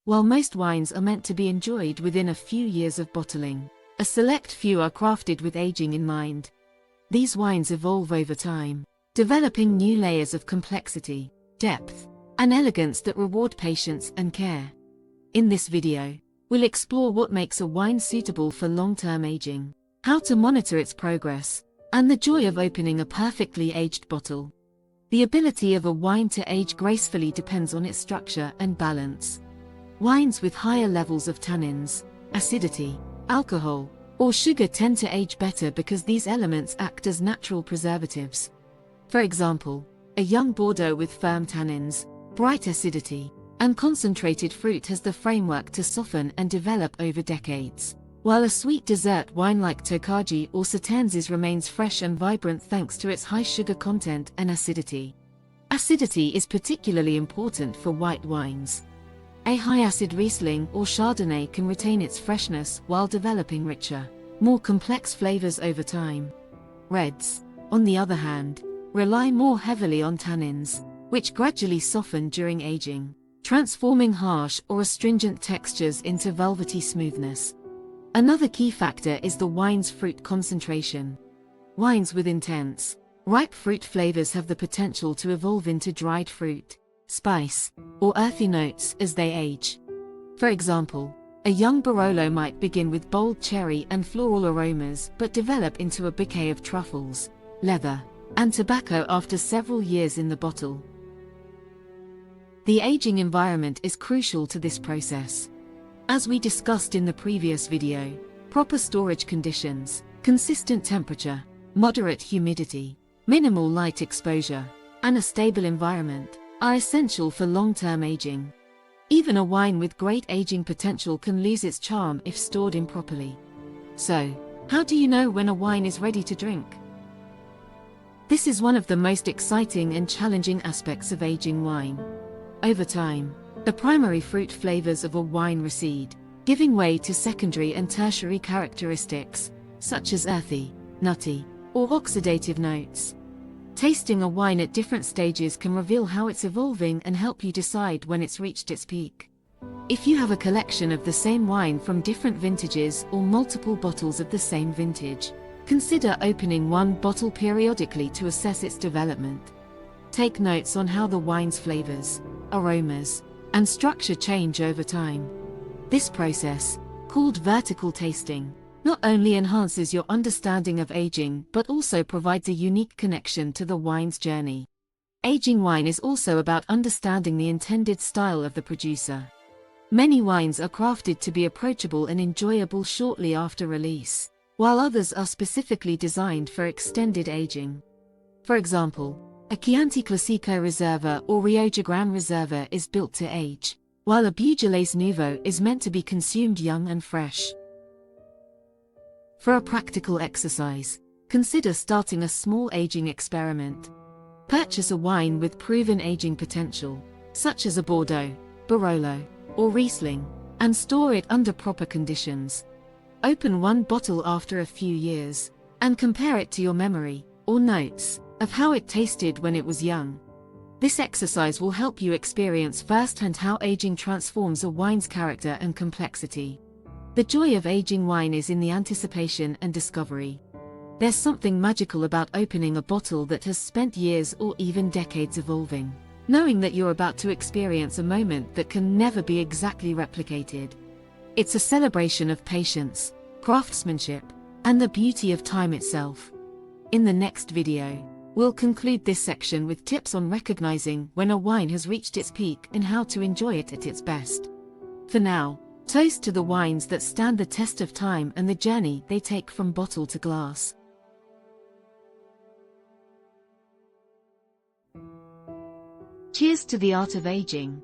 While most wines are meant to be enjoyed within a few years of bottling, a select few are crafted with aging in mind. These wines evolve over time, developing new layers of complexity, depth, and elegance that reward patience and care. In this video, we'll explore what makes a wine suitable for long-term aging, how to monitor its progress, and the joy of opening a perfectly aged bottle. The ability of a wine to age gracefully depends on its structure and balance. Wines with higher levels of tannins, acidity, alcohol, or sugar tend to age better because these elements act as natural preservatives. For example, a young Bordeaux with firm tannins, bright acidity, and concentrated fruit has the framework to soften and develop over decades, while a sweet dessert wine like Tokaji or Sautenzes remains fresh and vibrant thanks to its high sugar content and acidity. Acidity is particularly important for white wines. A high-acid Riesling or Chardonnay can retain its freshness while developing richer, more complex flavors over time. Reds, on the other hand, rely more heavily on tannins, which gradually soften during aging, transforming harsh or astringent textures into velvety smoothness. Another key factor is the wine's fruit concentration. Wines with intense, ripe fruit flavors have the potential to evolve into dried fruit, spice, or earthy notes as they age. For example, a young Barolo might begin with bold cherry and floral aromas but develop into a bouquet of truffles, leather, and tobacco after several years in the bottle. The aging environment is crucial to this process. As we discussed in the previous video, proper storage conditions, consistent temperature, moderate humidity, minimal light exposure, and a stable environment are essential for long-term aging. Even a wine with great aging potential can lose its charm if stored improperly. So, how do you know when a wine is ready to drink? This is one of the most exciting and challenging aspects of aging wine. Over time, the primary fruit flavors of a wine recede, giving way to secondary and tertiary characteristics, such as earthy, nutty, or oxidative notes. Tasting a wine at different stages can reveal how it's evolving and help you decide when it's reached its peak. If you have a collection of the same wine from different vintages or multiple bottles of the same vintage, consider opening one bottle periodically to assess its development. Take notes on how the wine's flavors, aromas, and structure change over time. This process, called vertical tasting, not only enhances your understanding of aging but also provides a unique connection to the wine's journey. Aging wine is also about understanding the intended style of the producer. Many wines are crafted to be approachable and enjoyable shortly after release, while others are specifically designed for extended aging. For example, a Chianti Classico Reserva or Rioja Reserva is built to age, while a Beaujolais Nouveau is meant to be consumed young and fresh. For a practical exercise, consider starting a small aging experiment. Purchase a wine with proven aging potential, such as a Bordeaux, Barolo, or Riesling, and store it under proper conditions. Open one bottle after a few years, and compare it to your memory, or notes, of how it tasted when it was young. This exercise will help you experience firsthand how aging transforms a wine's character and complexity. The joy of aging wine is in the anticipation and discovery. There's something magical about opening a bottle that has spent years or even decades evolving, knowing that you're about to experience a moment that can never be exactly replicated. It's a celebration of patience, craftsmanship, and the beauty of time itself. In the next video, we'll conclude this section with tips on recognizing when a wine has reached its peak and how to enjoy it at its best. For now, toast to the wines that stand the test of time and the journey they take from bottle to glass. Cheers to the art of aging.